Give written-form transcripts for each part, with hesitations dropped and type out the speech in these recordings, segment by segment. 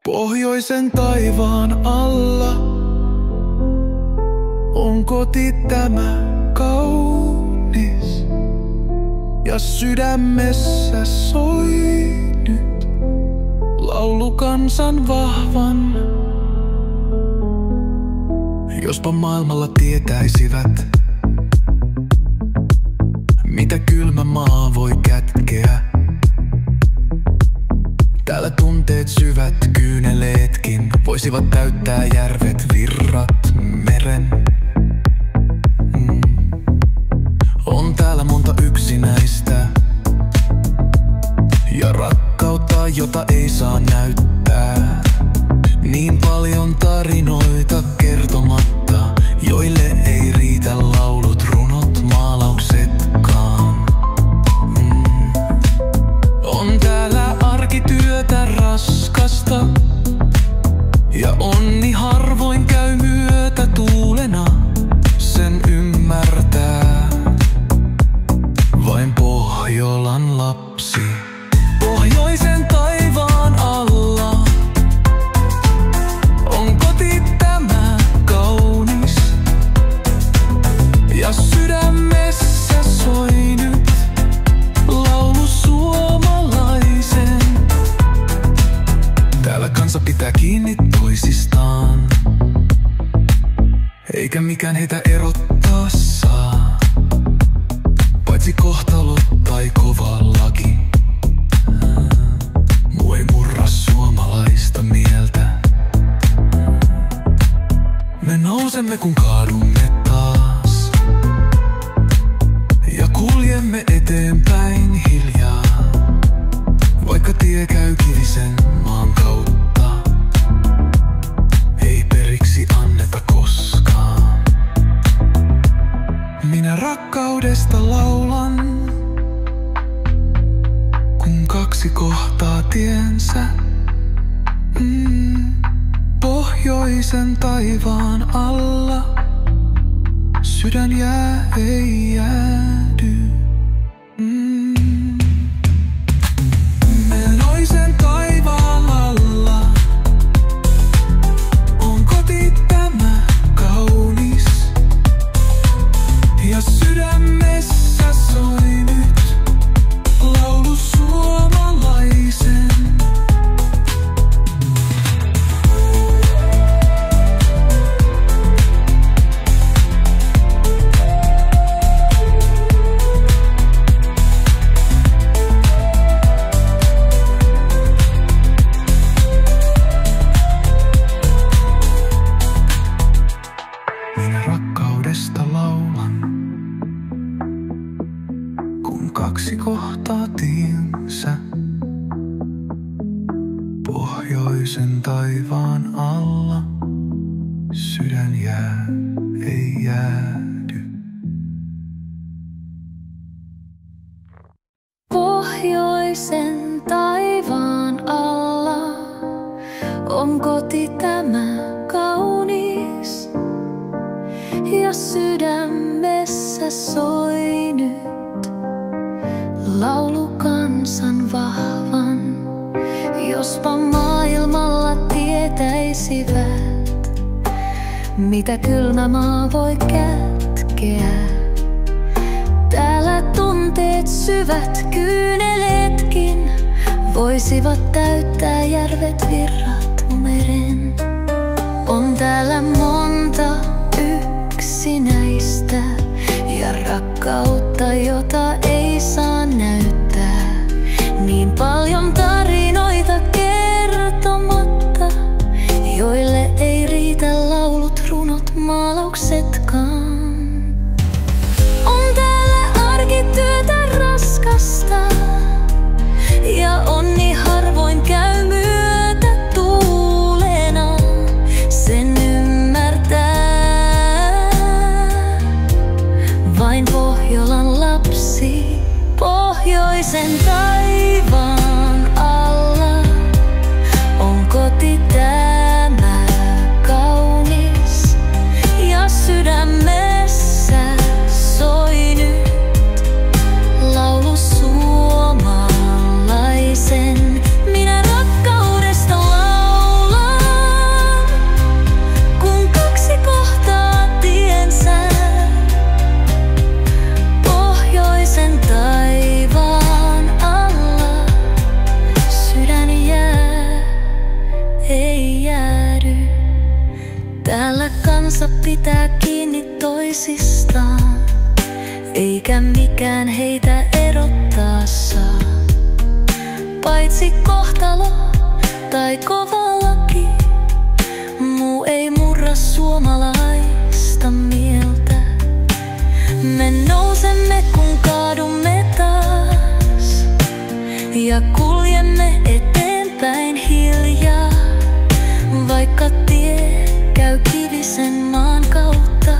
Pohjoisen taivaan alla on koti tämä kaunis, ja sydämessä soi nyt laulu kansan vahvan. Jospa maailmalla tietäisivät, mitä kylmä maa voi kätkeä. Täällä tunteet syvät, kyyneleetkin voisivat täyttää järvet, virrat, meren. On täällä monta yksinäistä ja rakkautta, jota ei saa näyttää. Niin paljon tarinoita kertomatta, joille ei riitä laulut, runot, maalauksetkaan. On täällä arkityötä raskasta, ja onni harvoin käy myötä tuulena. Sen ymmärtää vain Pohjolan lapsi. Pohjoisen taivaan alla on koti tämä kaunis, ja sydämessä soi nyt laulu suomalaisen. Täällä kansa pitää kiinni toisistaan, eikä mikään heitä erottaa saa, paitsi kohtalot tai kova laki. Muu ei murra suomalaista mieltä. Me nousemme kun kaadumme taas, ja kuljemme eteenpäin hiljaa, vaikka tie käy kivisen maan kautta. Ei periksi anneta koskaan. Minä rakkaudesta laulan, kun kaksi kohtaa tiensä. Pohjoisen taivaan alla sydän jää, ei jäädy. Pohjoisen taivaan alla on koti tämä kaunis, ja sydämessä soi nyt laulu suomalaisen. Minä rakkaudesta laulan, kun kaksi kohtaa tiensä. Pohjoisen taivaan alla sydän jää, ei jäädy. Pohjoisen taivaan alla on koti tämä kaunis, ja sydämessä soi nyt laulu kansan vahvan. Jospa maailmalla tietäisivät, mitä kylmä maa voi kätkeä. Täällä tunteet syvät, kyyneleetkin voisivat täyttää järvet, virrat, meren. On täällä monta yksinäistä ja rakkautta, jota ei saa näyttää. Niin paljon tarinoita kertomatta, joille ei riitä laulut, runot, maalauksetkaan. On täällä arkityötä raskasta, ja onni harvoin käy myötä tuulena. kansa pitää kiinni toisistaan, eikä mikään heitä erottaa saa. Paitsi kohtalo tai kova laki, muu ei murra suomalaista mieltä. Me nousemme kun kaadumme taas ja kuljemme eteenpäin hiljaa, vaikka tie käy kivisen maan kautta,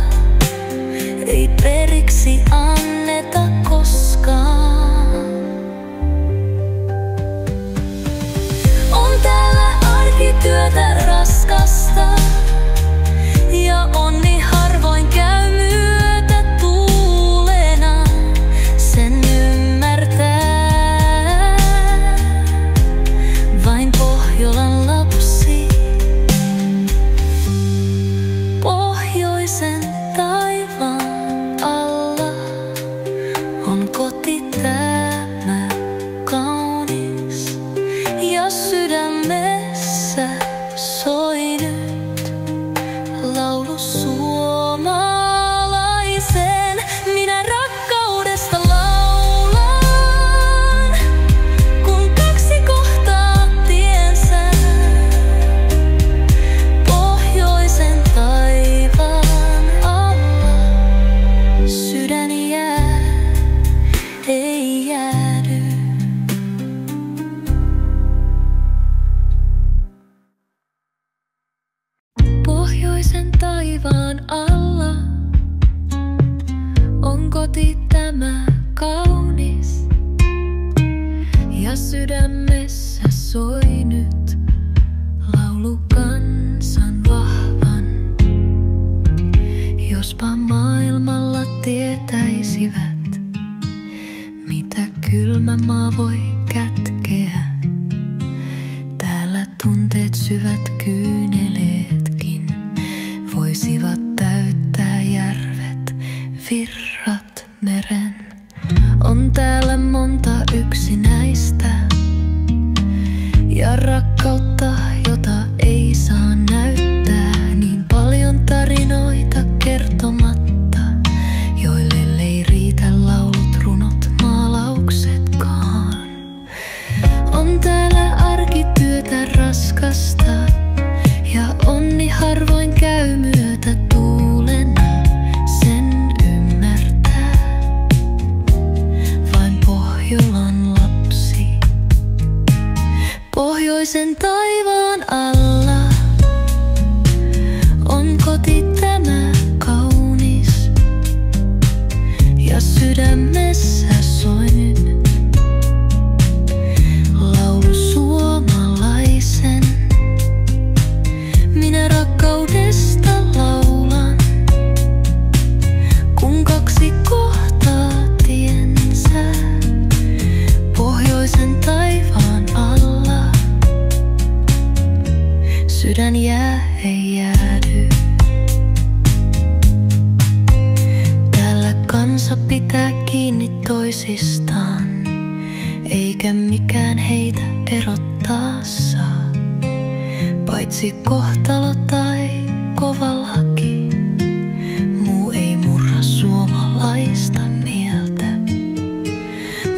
ei periksi anneta koskaan. On täällä arkityötä raskasta ja onni harvoin käy myötä tuulena, sen ymmärtää vain Pohjolan lapsi. Pohjoisen taivaan alla on koti tämä kaunis, ja sydämessä soi nyt laulu suomalaisen. Minä rakkaudesta laulan, kun kaksi kohtaa tiensä. Pohjoisen taivaan alla sydän jää, ei jäädy. Pohjoisen taivaan alla on koti tämä kaunis, ja sydämessä soi nyt laulu kansan vahvan. Jospa maailmalla tietäisivät, mitä kylmä maa voi kätkeä. Täällä tunteet syvät kyyneleetkin voisivat täyttää järvet, virrat, meren. On täällä monta yksinäistä ja rakkautta, jota ei saa näyttää. Niin paljon tarinoita kertomatta, joille ei riitä laulut, runot, maalauksetkaan. On täällä arkityötä raskasta ja onni harvoin käy myötä tuulen, sen ymmärtää vain Pohjolan lapsi. Pohjoisen taivaan alla on koti tämä kaunis, ja sydämessä soi nyt laulu suomalaisen. Minä rakkaudesta laulan, kun kaksi kohtaa tiensä. Pohjoisen taivaan alla sydän jää, ei jäädy. Täällä kansa pitää kiinni toisistaan, eikä mikään heitä erottaa saa. Paitsi kohtalo tai kova laki, muu ei murra suomalaista mieltä.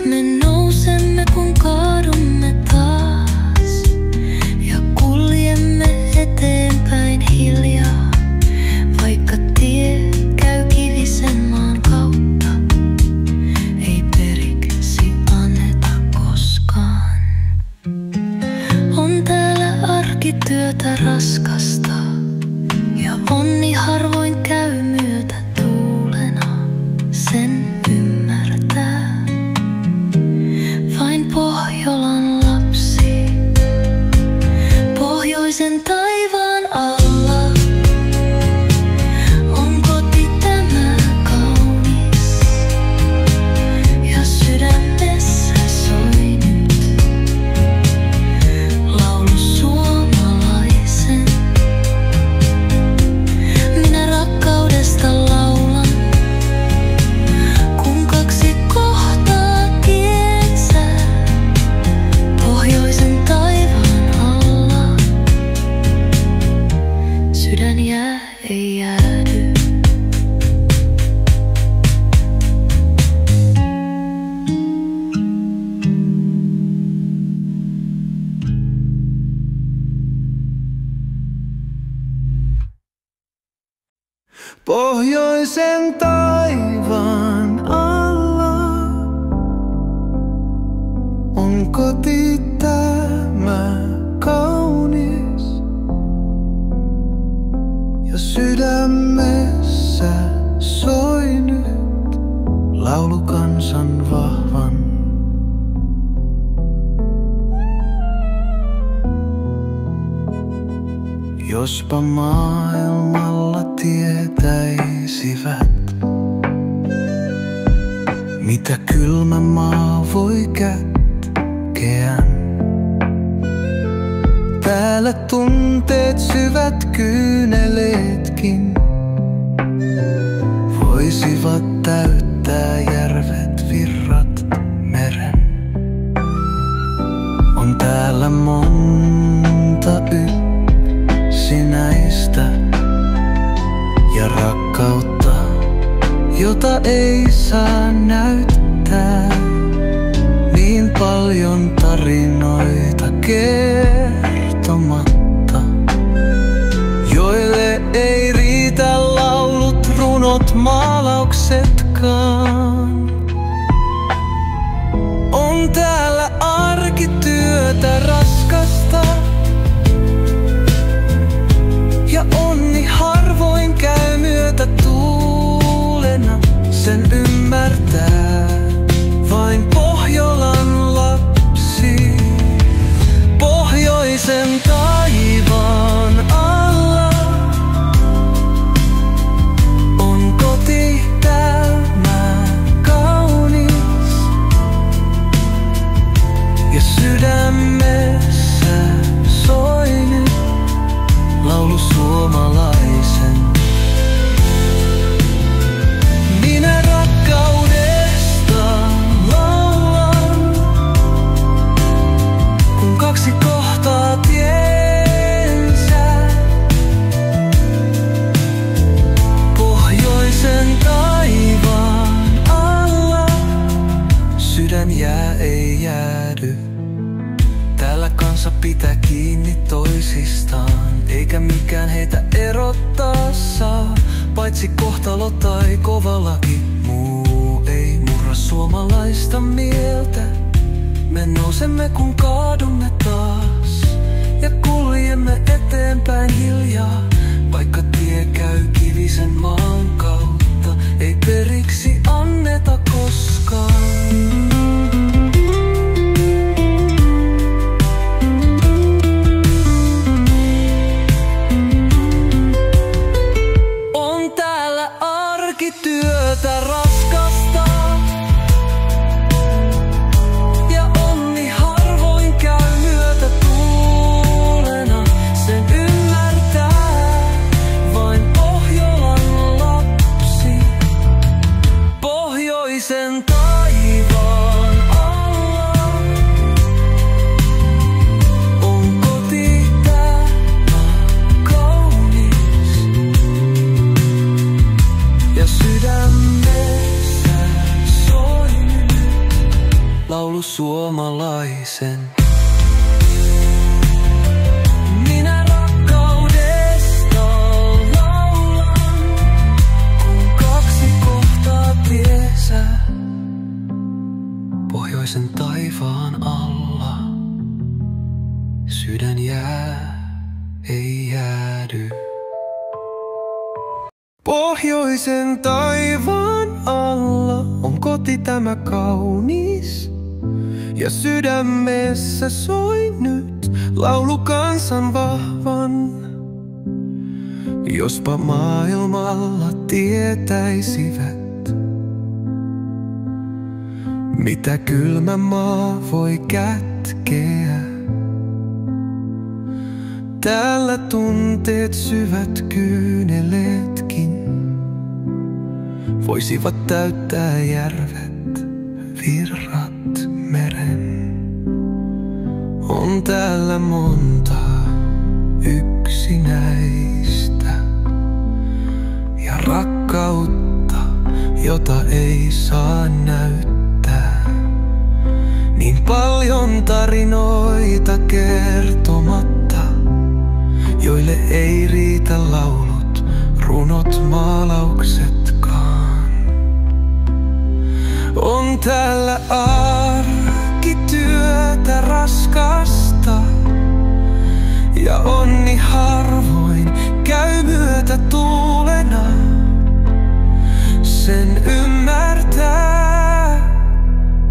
Me nousemme kun kaadumme taas ja kuljemme eteenpäin hiljaa, vaikka tie käy kivisen maan kautta, ei periksi anneta koskaan. On täällä arkityötä raskasta ja onni harvoin käy myötä tuulena, sen ymmärtää vain Pohjolan lapsi. Pohjoisen taivaan alla on koti tämä kaunis, ja sydämessä soi nyt laulu suomalaisen. Minä rakkaudesta laulan, kun kaksi kohtaa tiensä. Pohjoisen taivaan alla Pohjoisen taivaan alla on koti tämä kaunis, ja sydämessä soi nyt laulu kansan vahvan. Jospa maailmalla tietäisivät, mitä kylmä maa voi kätkeä. Täällä tunteet syvät kyyneleetkin voisivat täyttää järvet, virrat, meren. On täällä monta yksinäistä ja rakkautta, jota ei saa näyttää. Niin paljon tarinoita kertomatta, joille ei riitä laulut, runot, maalauksetkaan. On täällä arkityötä raskasta, ja onni harvoin käy myötä tuulena. Sen ymmärtää vain Pohjolan lapsi. Pohjoisen taivaan alla on koti tämä kaunis, ja sydämessä soi nyt laulu suomalaisen. Minä rakkaudesta laulan, kun kaksi kohtaa tiensä. Pohjoisen taivaan alla sydän jää, ei jäädy. Täällä kansa pitää kiinni toisistaan, eikä mikään heitä erottaa saa. Paitsi kohtalo tai kova laki, muu ei murra suomalaista mieltä. Me nousemme kun kaadumme taas, ja kuljemme eteenpäin hiljaa. Vaikka tie käy kivisen maan kautta, ei periksi anneta koskaan. Työtä raskasta, ja onni harvoin käy myötä tuulena. Sen ymmärtää vain Pohjolan lapsi. Pohjoisen taivaan alla on koti tämä kaunis, ja sydämessä soi laulu suomalaisen. Minä rakkaudesta laulan, kun kaksi kohtaa tiesä. Pohjoisen taivaan alla sydän jää, ei jäädy. Pohjoisen taivaan alla on koti tämä kaunis, ja sydämessä soi nyt laulu kansan vahvan. Jospa maailmalla tietäisivät, mitä kylmä maa voi kätkeä. Täällä tunteet syvät kyyneleetkin voisivat täyttää järvet, virrat, meren. On täällä monta yksinäistä ja rakkautta, jota ei saa näyttää. Niin paljon tarinoita kertomatta, joille ei riitä laulut, runot maalauksetkaan. On täällä arkityötä raskasta, ja onni harvoin käy myötä tuulena. Sen ymmärtää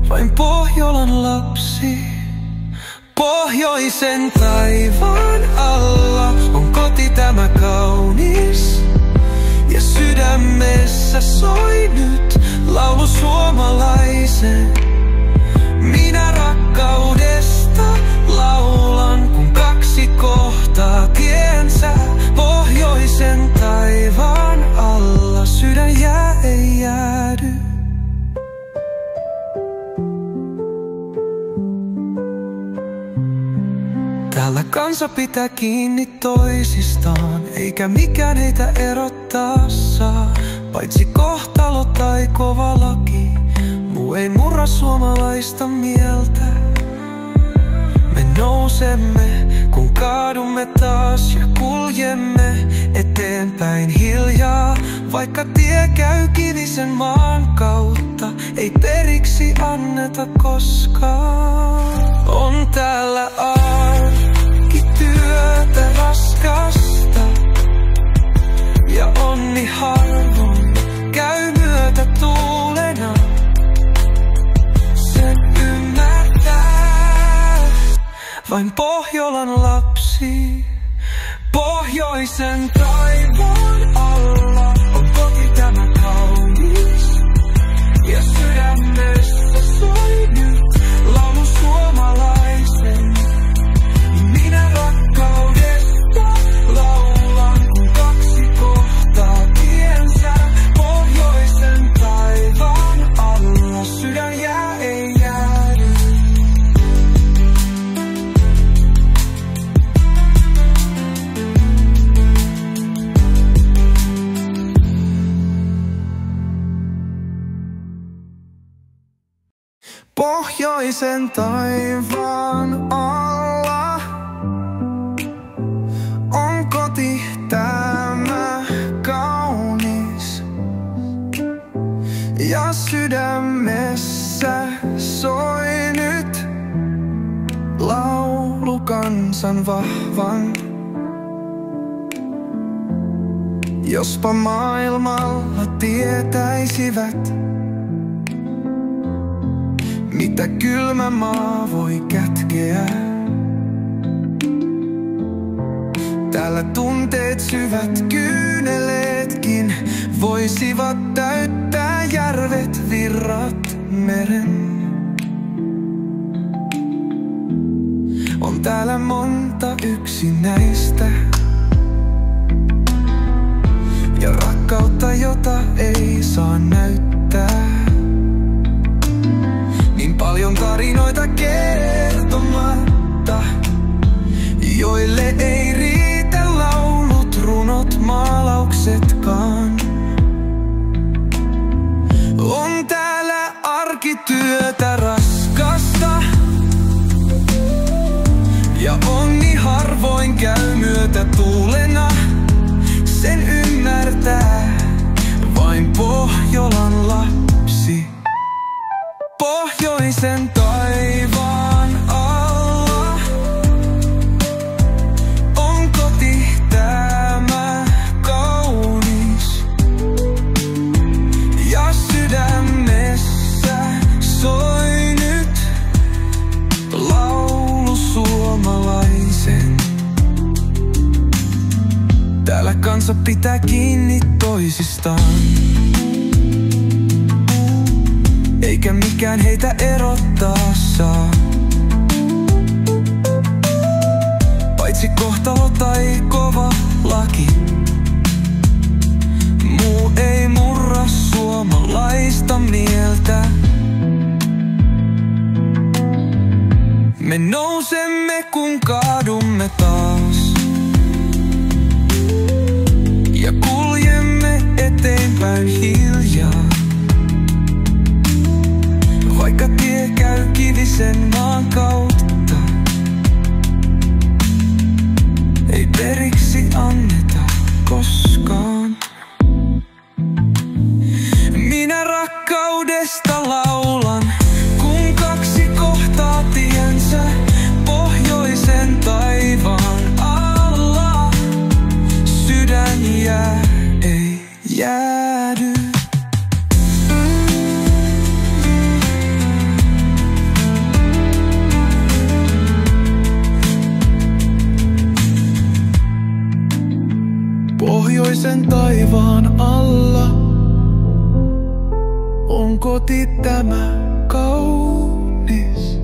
vain Pohjolan lapsi. Pohjoisen taivaan alla on koti tämä kaunis, ja sydämessä soi nyt laulu suomalaisen. Minä rakkaudesta laulan, kun kaksi kohtaa tiensä. Pohjoisen taivaan alla sydän ei jäädy. Täällä kansa pitää kiinni toisistaan, eikä mikään heitä erottaa saa. Paitsi kohtalo tai kova laki, muu ei murra suomalaista mieltä. Me nousemme, kun kaadumme taas, ja kuljemme eteenpäin hiljaa. Vaikka tie käy kivisen maan kautta, ei periksi anneta koskaan. On täällä arkityötä raskasta, ja onni harvoin käy myötä tuulena. Sen ymmärtää vain Pohjolan lapsi. Pohjoisen taivaan alla on koti tämä kaunis, ja sydämessä soi nyt laulu suomalaisen. Minä rakkaudesta laulan, kun kaksi kohtaa tiensä. Pohjoisen taivaan alla sydän ei jäädy. Pohjoisen taivaan alla on koti tämä kaunis, ja sydämessä soi nyt laulu kansan vahvan. Jospa maailmalla tietäisivät, mitä kylmä maa voi kätkeä. Täällä tunteet syvät, kyyneleetkin voisivat täyttää järvet, virrat, meren. On täällä monta yksinäistä, ja rakkautta, jota ei saa näyttää. Niin paljon tarinoita kertomatta, joille ei riitä laulut, runot, maalauksetkaan. On täällä arkityötä raskasta, ja onni harvoin käy myötä tuulena. Sen ymmärtää vain Pohjolan lapsi. Pohjoisen taivaan alla on koti tämä kaunis, ja sydämessä soi nyt laulu suomalaisen. Täällä kansa pitää kiinni toisistaan, eikä mikään heitä erottaa saa. Paitsi kohtalo tai kova laki, muu ei murra suomalaista mieltä. Me nousemme, kun kaadumme taas, ja kuljemme eteenpäin hiljaa. Vaikka tie käy kivisen maan kautta, ei periksi anneta koskaan. jää, ei jäädy. Pohjoisen taivaan alla on koti tämä kaunis,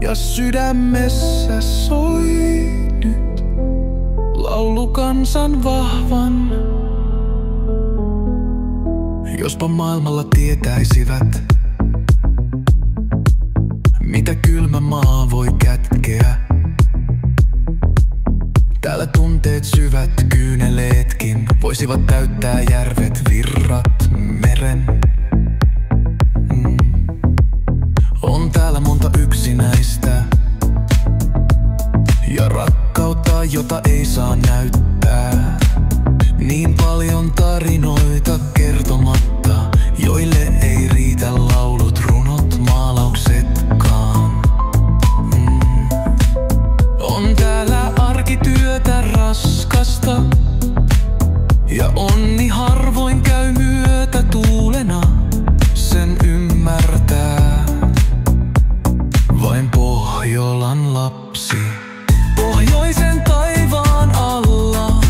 ja sydämessä soi nyt laulu kansan vahvan. Jospa maailmalla tietäisivät, mitä kylmä maa voi kätkeä. Täällä tunteet syvät, kyyneleetkin voisivat täyttää järvet, virrat, meren. On täällä monta yksinäistä ja rakkautta, jota ei saa näyttää. Niin paljon tarinoita kertomatta, joille ei riitä laulut, runot, maalauksetkaan. On täällä arkityötä raskasta, ja onni harvoin käy myötä tuulena, sen ymmärtää vain Pohjolan lapsi. Pohjoisen taivaan alla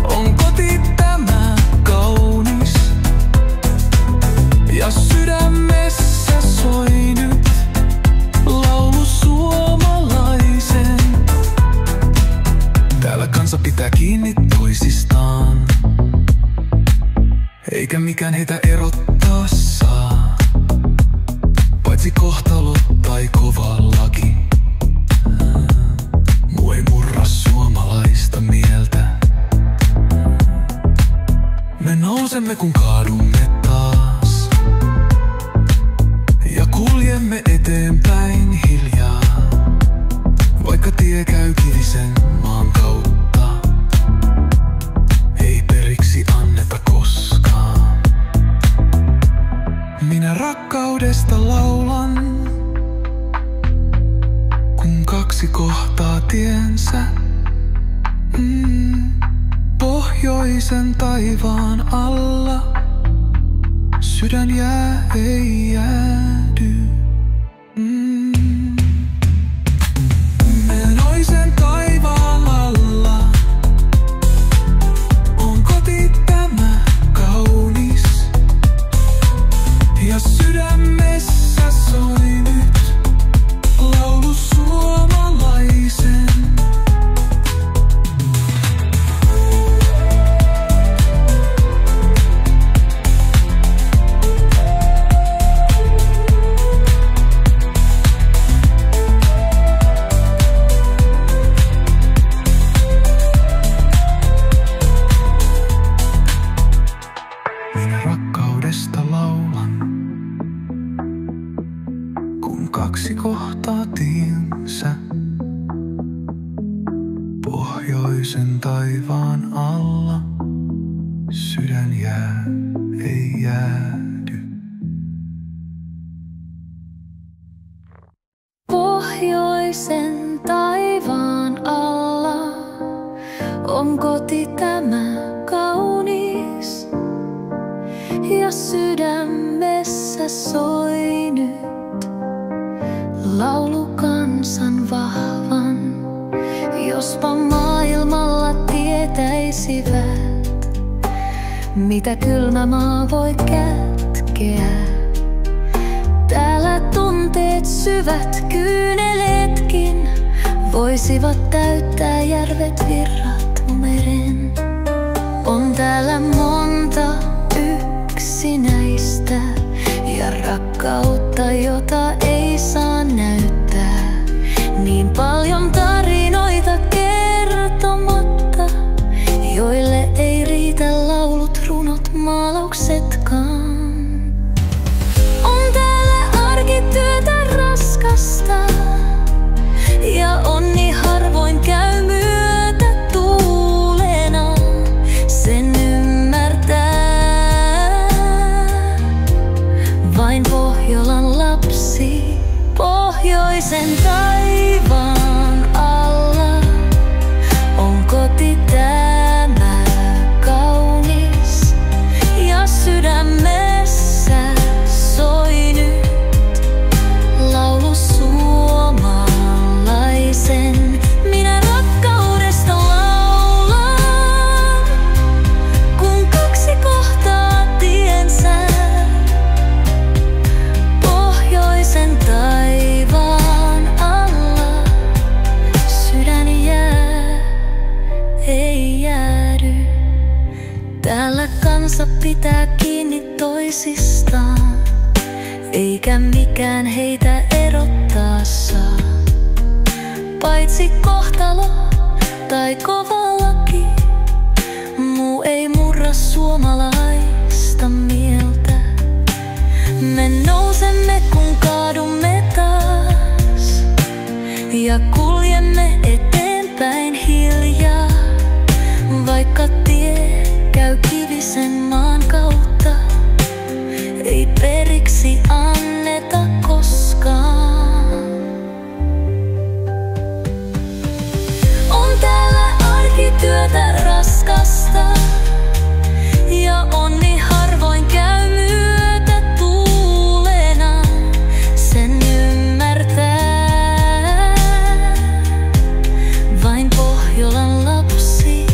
on koti tämä kaunis, ja sydämessä soi nyt laulu suomalaisen. Täällä kansa pitää kiinni toisistaan, eikä mikään heitä erottaa saa, paitsi kohtalot tai kova laki. Muu ei murra suomalaista mieltä. Me nousemme kun kaadumme taas, ja kuljemme eteenpäin hiljaa, vaikka tie käy kivisen maan kautta. Ei periksi anneta koskaan. Minä rakkaudesta laulan, kun kaksi kohtaa tiensä. Pohjoisen taivaan alla sydän jää, ei jäädy. Melloisen taivaan alla on koti tämä kaunis, ja sydämessä soi nyt laulu suomalaisen. Minä rakkaudesta laulan, kun kaksi kohtaa tiensä. Pohjoisen taivaan alla sydän jää, ei jäädy. Pohjoisen taivaan alla on koti tämä kaunis, ja sydämessä soi nyt laulu kansan vahvan. Jospa maailmalla tietäisivät, mitä kylmä maa voi kätkeä. Täällä tunteet syvät, kyyneleetkin voisivat täyttää järvet, virrat, meren. On täällä monta yksinäistä ja rakkautta, jota ei saa näyttää. Niin paljon tarinoita kertomatta, joille ei riitä laulut, runot, maalauksetkaan. On täällä arkityötä raskasta, ja onni harvoin käy myötä tuulena, sen ymmärtää vain Pohjolan lapsi. Pohjoisen taivaan alla Täällä kansa pitää kiinni toisistaan, eikä mikään heitä erottaa saa. Paitsi kohtalo tai kova laki, muu ei murra suomalaista mieltä. Me nousemme kun kaadumme taas ja kuljemme eteenpäin hiljaa. Vaikka tie käy kivisen maan kautta, ei periksi anneta koskaan. On täällä arkityötä raskasta ja onni harvoin käy myötä tuulena. Sen ymmärtää vain Pohjolan lapsi.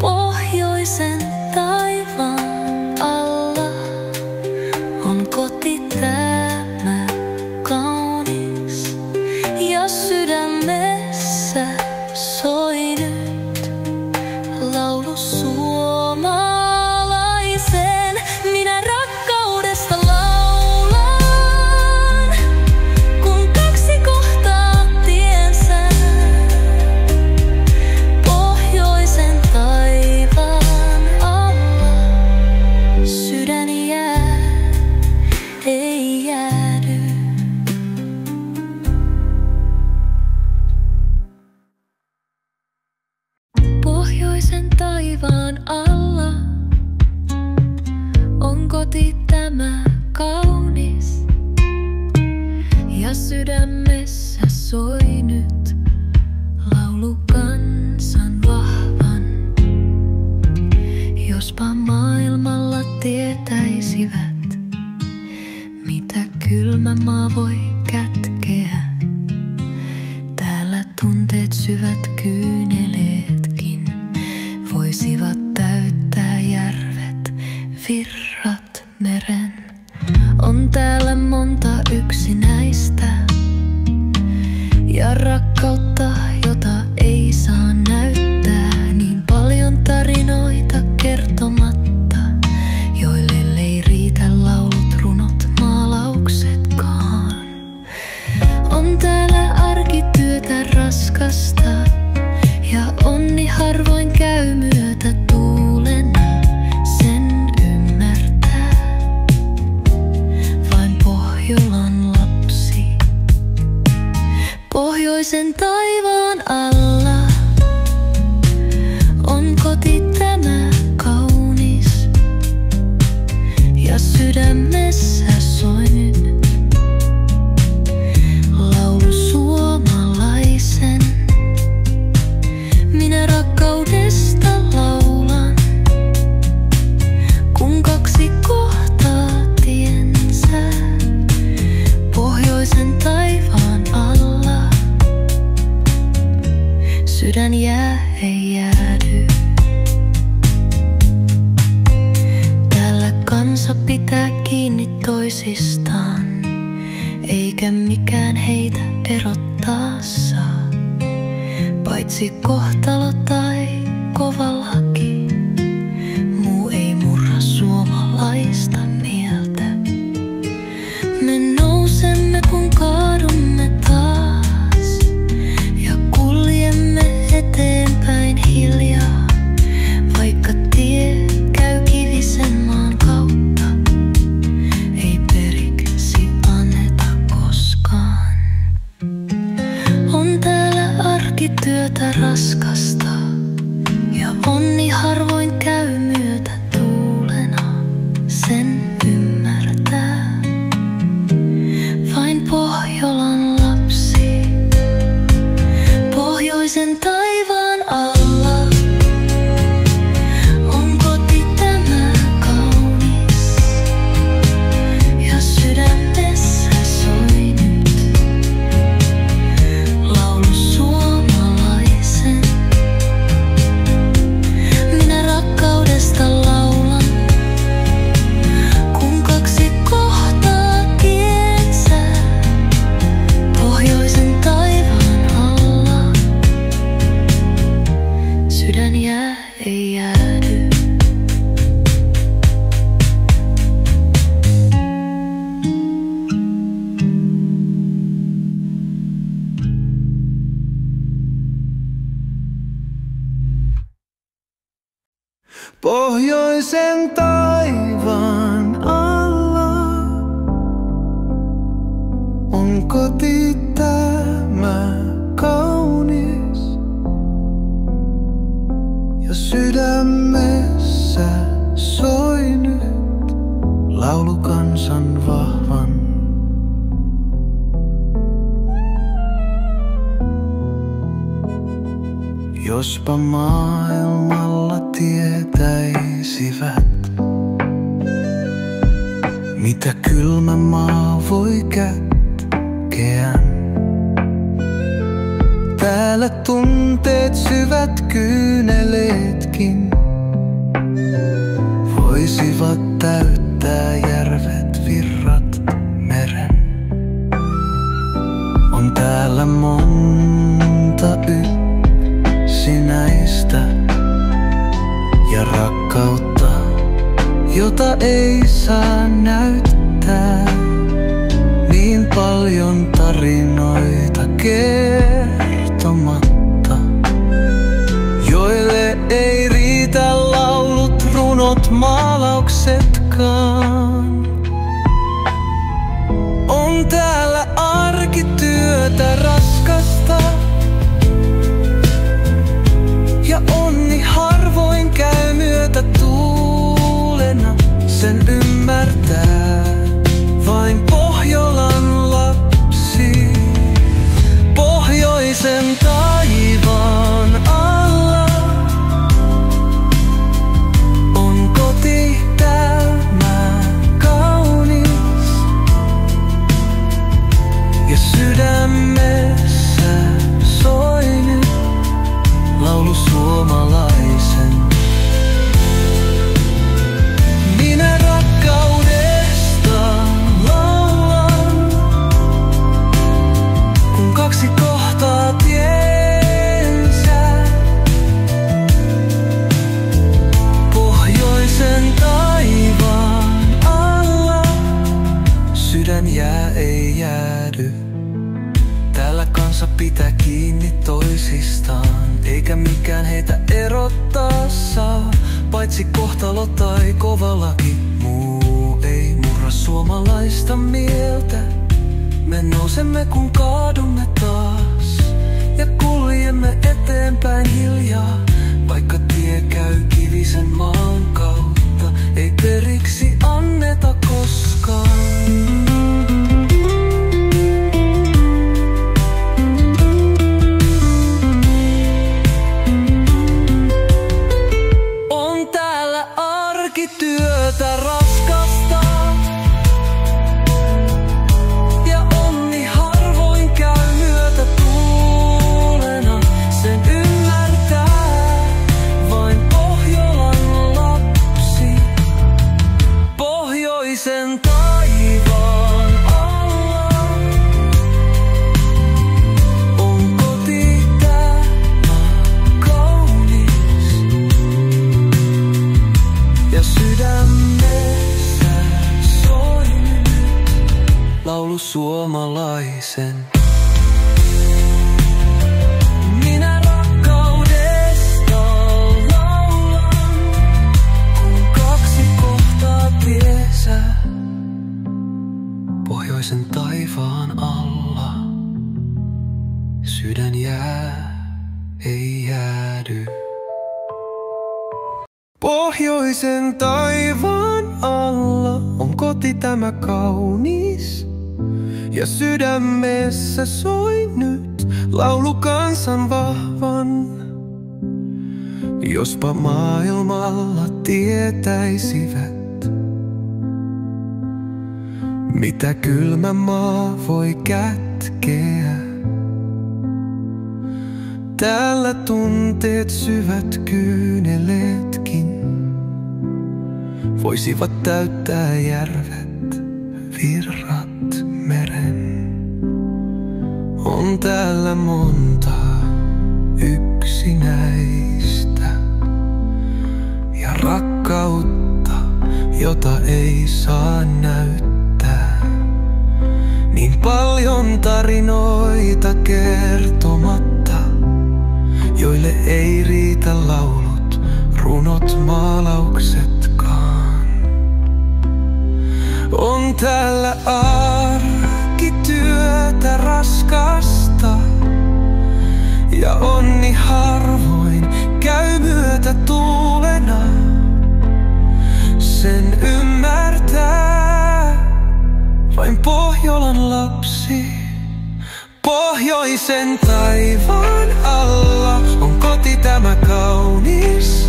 Pohjoisen taivaan alla on koti tämä kaunis ja sydämessä soi nyt laulu suomalaisen. Minä rakkaudesta laulan, kun kaksi kohtaa tiensä. Pohjoisen taivaan alla sydän jää, ei jäädy. Pohjoisen taivaan alla on koti tämä kaunis ja sydämessä soi nyt laulu kansan vahvan. Jospa maailmalla tietäisivät, mitä kylmä maa voi kätkeä. Täällä tunteet syvät kyyneleetkin voisivat täyttää järvet, virrat, meren. On täällä monta yksinäistä ja rakkautta, jota ei saa näyttää. Niin paljon tarinoita kertomatta, joille ei riitä laulut, runot, maalauksetkaan. On täällä arkityötä raskasta ja onni harvoin käy myötä tuulena. Sen ymmärtää vain Pohjolan lapsi. Pohjoisen taivaan alla on koti tämä kaunis ja sydämessä soi nyt laulu suomalaisen. Minä rakkaudesta laulan, kun kaksi kohtaa tiensä. Pohjoisen taivaan alla sydän jää, ei jäädy. Täällä kansa pitää kiinni toisistaan, eikä mikään heitä erottaa saa. Paitsi kohtalo tai kova laki, muu ei murra suomalaista mieltä. Me nousemme kun kaadumme taas ja kuljemme eteenpäin hiljaa. Vaikka tie käy kivisen maan kautta, ei periksi anneta koskaan. On täällä arkityötä raskasta ja onni harvoin käy myötä tuulena. Sen ymmärtää vain Pohjolan lapsi. Pohjoisen taivaan alla on koti tämä kaunis ja sydämessä soi nyt laulu suomalaisen. Minä Pohjoisen taivaan alla on koti tämä kaunis, ja sydämessä soi nyt laulu kansan vahvan. Jospa maailmalla tietäisivät, mitä kylmä maa voi kätkeä. Täällä tunteet syvät kyyneleetkin voisivat täyttää järvet, virrat, meren. On täällä monta yksinäistä ja rakkautta, jota ei saa näyttää. Niin paljon tarinoita kertomatta, joille ei riitä laulut, runot, maalauksetkaan. On täällä arkityötä raskasta, ja onni harvoin käy myötä tuulena. Sen ymmärtää vain Pohjolan lapsi. Pohjoisen taivaan alla on koti tämä kaunis, ja sydämessä soi nyt laulu suomalaisen. Minä rakkaudesta laulan, kun kaksi kohtaa tiensä. Pohjoisen taivaan alla sydän jää, ei jäädy. Täällä kansa pitää kiinni toisistaan, eikä mikään heitä erottaa saa, paitsi kohtalo tai kova laki. Muu ei murra suomalaista mieltä. Me nousemme kun kaadumme taas, ja kuljemme eteenpäin hiljaa, vaikka tie käy kivisen maan kautta. Ei periksi anneta koskaan. Työtä raskasta, ja onni harvoin käy myötä tuulena. Sen ymmärtää vain Pohjolan lapsi. Pohjoisen taivaan alla on koti tämä kaunis, ja sydämessä soi laulu suomalaisen. Minä rakkaudesta laulan, kun kaksi kohtaa tiesä. Pohjoisen taivaan alla sydän jää, ei jäädy. Pohjoisen taivaan alla on koti tämä kaunis, ja sydämessä soi nyt laulu kansan vahvan. Jospa maailmalla tietäisivät, mitä kylmä maa voi kätkeä. Täällä tunteet syvät kyyneleetkin voisivat täyttää järvet, virrat, meren. On täällä monta yksinäistä ja rakkautta, jota ei saa näyttää. Niin paljon tarinoita kertomatta, joille ei riitä laulut, runot, maalaukset. täällä arkityötä raskasta, ja onni harvoin käy myötä tuulena. Sen ymmärtää vain Pohjolan lapsi. Pohjoisen taivaan alla on koti tämä kaunis,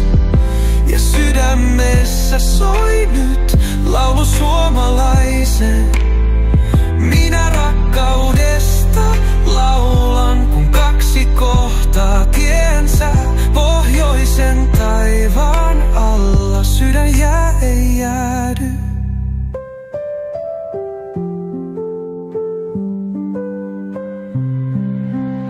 ja sydämessä soi nyt laulu suomalaisen. Minä rakkaudesta laulan, kun kaksi kohtaa tiensä. Pohjoisen taivaan alla sydän jää ei jäädy.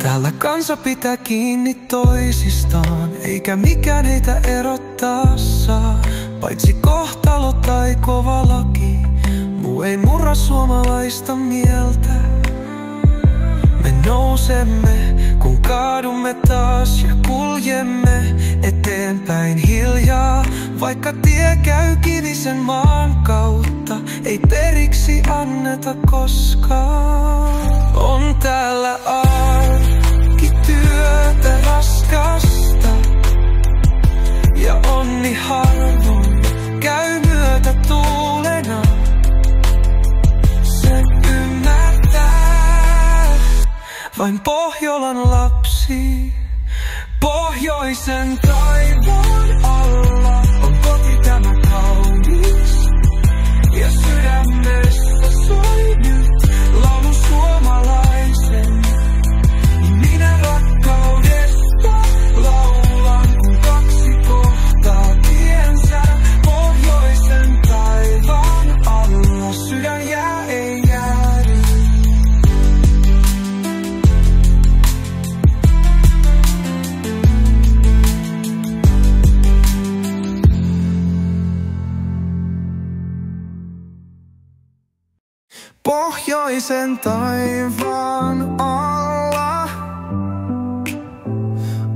Täällä kansa pitää kiinni toisistaan, eikä mikään heitä erottaa saa. Paitsi kohtalo tai kova laki, muu ei murra suomalaista mieltä. Me nousemme, kun kaadumme taas, ja kuljemme eteenpäin hiljaa. Vaikka tie käy kivisen maan kautta, ei periksi anneta koskaan. On täällä arkityötä raskasta, ja onni harvoin käy myötä tuulena. Sen ymmärtää vain Pohjolan lapsi. Pohjoisen taivaan alla on koti tämä kaunis, ja sydämestä soi nyt laulu suomalaisen. Minä rakkaudesta laulan, kun kaksi kohtaa tiensä. Pohjoisen taivaan alla sydän jää ei jäädy. Pohjoisen taivaan alla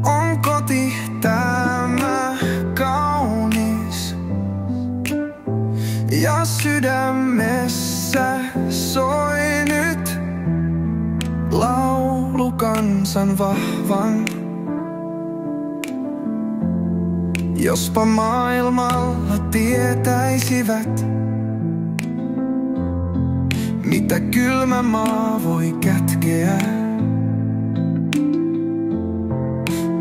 on koti tämä kaunis, ja sydämessä soi nyt laulu kansan vahvan. Jospa maailmalla tietäisivät, mitä kylmä maa voi kätkeä.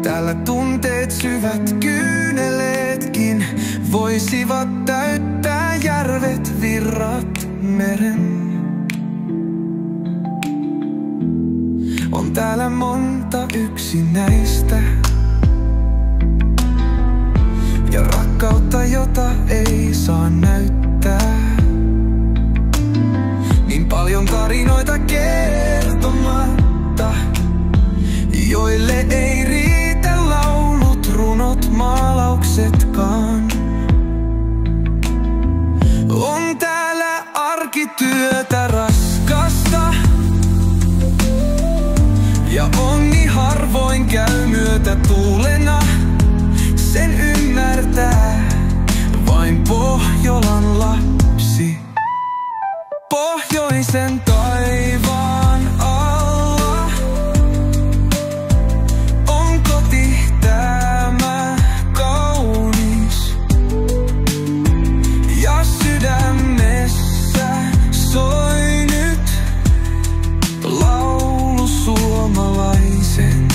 Täällä tunteet syvät, kyyneleetkin voisivat täyttää järvet, virrat, meren. On täällä monta yksinäistä, ja rakkautta, jota ei saa näyttää. Niin paljon tarinoita kertomatta, joille ei riitä laulut, runot, maalauksetkaan. On täällä arkityötä raskasta, ja onni harvoin käy myötä tuulena. Sen ymmärtää vain Pohjolan lapsi. Pohjoisen taivaan alla on koti tämä kaunis, ja sydämessä soi nyt laulu suomalaisen.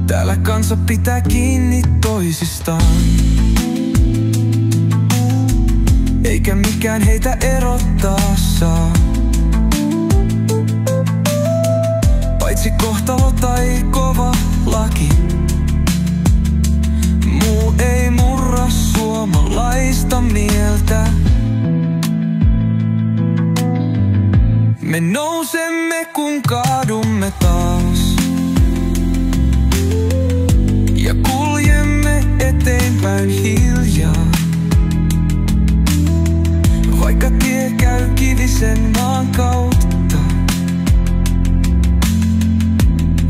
Täällä kansa pitää kiinni toisistaan, eikä mikään heitä erottaa saa. Paitsi kohtalo tai kova laki, muu ei murra suomalaista mieltä. Me nousemme, kun kaadumme taas, ja kuljemme eteenpäin hiljaa. Vaikka tie käy kivisen maan kautta,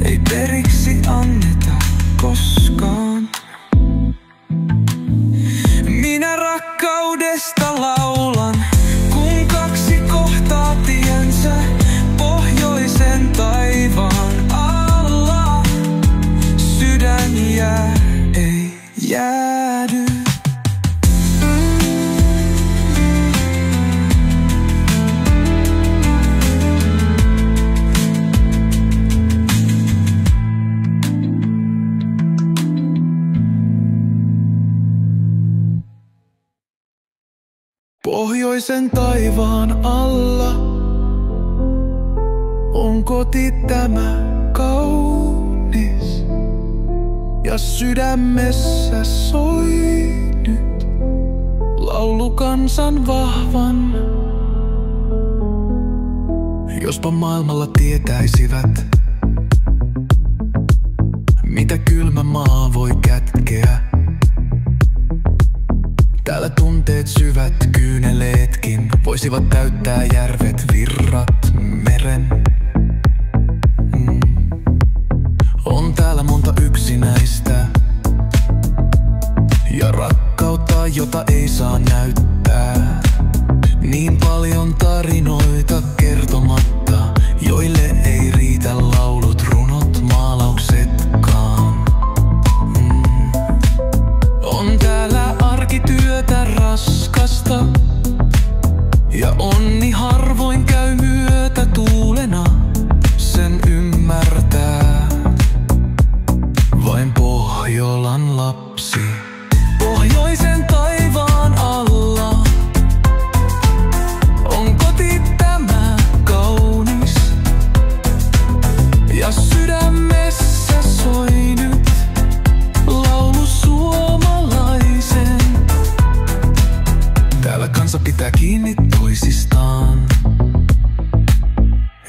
ei periksi anneta koskaan. Minä rakkaudesta laulan, Pohjoisen taivaan alla on koti tämä kaunis, ja sydämessä soi nyt laulu kansan vahvan. Jospa maailmalla tietäisivät, mitä kylmä maa voi kätkeä. Täällä tunteet syvät, kyyneleetkin voisivat täyttää järvet, virrat, meren. On täällä monta yksinäistä ja rakkautta, jota ei saa näyttää. Niin paljon tarinoita kertomatta, joille ei riitä laulut, runot, maalauksetkaan. On täällä arkityötä raskasta, ja onni harvoin käy myötä tuulena. Sen ymmärtää vain Pohjolan lapsi. Pohjoisen taivaan alla on koti tämä kaunis, ja sydämessä soi nyt laulu suomalaisen. Täällä kansa pitää kiinni toisistaan,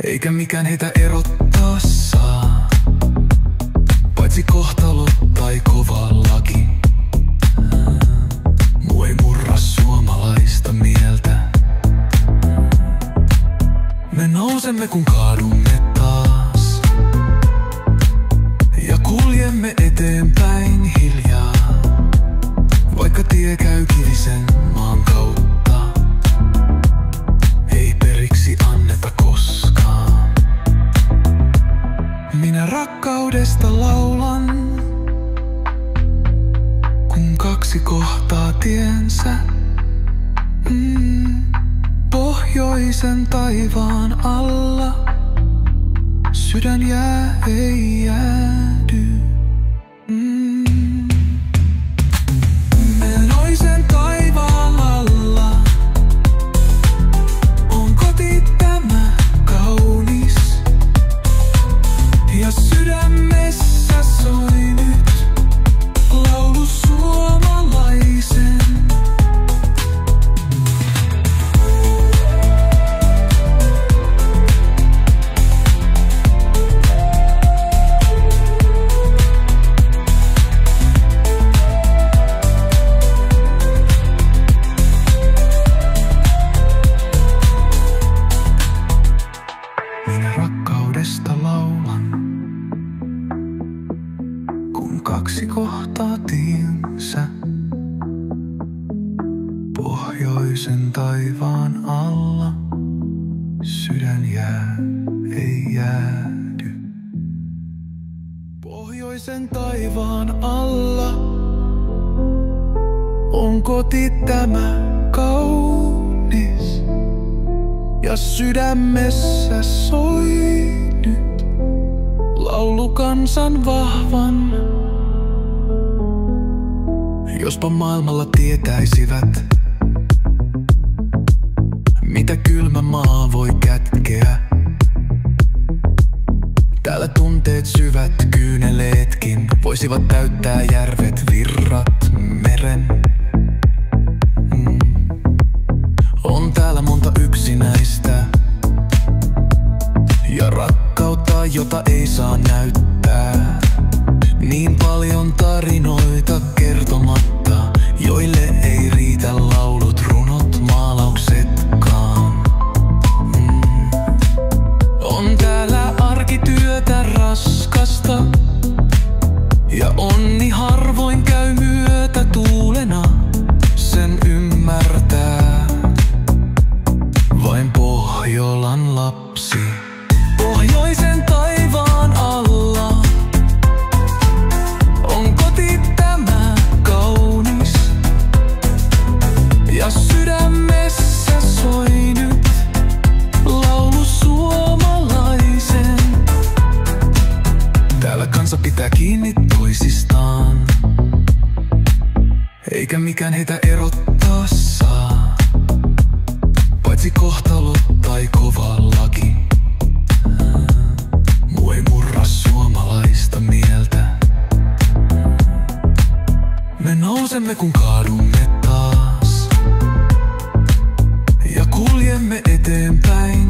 eikä mikään heitä erottaa saa, paitsi kohtalo tai kova laki. Muu ei murra suomalaista mieltä. Me nousemme kun kaadumme taas, ja kuljemme eteenpäin hiljaa, vaikka tie käy kivisen maan kautta. Ei periksi anneta koskaan. Minä rakkaudesta laulan, kun kaksi kohtaa tiensä. Pohjoisen taivaan alla sydän jää, ei jäädy. Pohjoisen taivaan alla on koti tämä kaunis, ja sydämessä soi nyt laulu suomalaisen. Minä rakkaudesta laulan, kun kaksi kohtaa tiensä. Pohjoisen taivaan alla sydän jää, ei jäädy. Pohjoisen taivaan alla on koti tämä kaunis, ja sydämessä soi nyt laulu kansan vahvan. Jospa maailmalla tietäisivät, mitä kylmä maa voi kätkeä. Täällä tunteet syvät, kyyneleetkin voisivat täyttää järvet, virrat, meren. On täällä monta yksinäistä ja rakkautta, jota ei saa näyttää. Niin paljon tarinoita kertomatta, joille ei riitä laulut, runot, maalauksetkaan. On täällä arkityötä raskasta, ja onni harvoin käy myötä tuulena. Sen ymmärtää vain Pohjolan lapsi. Pohjoisen taivaan alla on koti tämä kaunis, ja sydämessä soi nyt laulu suomalaisen. Täällä kansa pitää kiinni toisistaan, eikä mikään heitä erottaa saa, olisi kohtalo tai kova laki, muu ei murra suomalaista mieltä. Me nousemme kun kaadumme taas ja kuljemme eteenpäin.